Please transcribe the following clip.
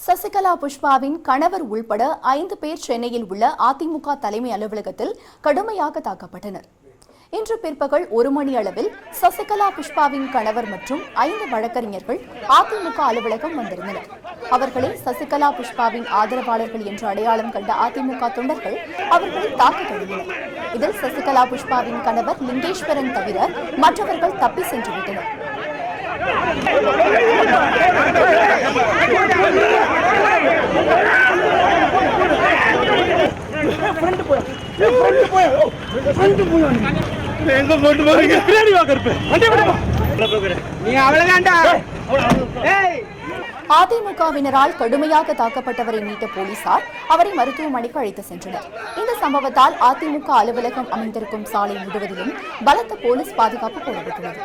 சசிகலா புஷ்பாவின் கணவர் உள்பட 5 பேர் சென்னையில் உள்ள அதிமுக தலைமை அலுவலகத்தில் கடுமையாக தாக்கப்பட்டனர். இன்று பிற்பகல் 1 மணி அளவில் சசிகலா புஷ்பாவின் கணவர் மற்றும் 5 வழக்கறிஞர்கள் அதிமுக அலுவலகம் வந்திருந்தனர். அவர்களை சசிகலா புஷ்பாவின் ஆதரவாளர்கள் என்று அடையாளம் கண்ட அதிமுக தொண்டர்கள் அவர்களை தாக்கத் தொடங்கினர். இதில் சசிகலா புஷ்பாவின் கணவர் லிங்கேஸ்வரன் தவிர மற்றவர்கள் தப்பி சென்று விட்டனர். அதிமுகவினரால் கடுமையாக தாக்கப்பட்டவரை மீட்ட போலீசார் அவரை மருத்துவமனைக்கு அழைத்து சென்றனர். இந்த சம்பவத்தால் அதிமுக அலுவலகம் அமைந்திருக்கும் சாலை முழுவதிலும் பலத்த போலீஸ் பாதுகாப்பு போடப்பட்டுள்ளது.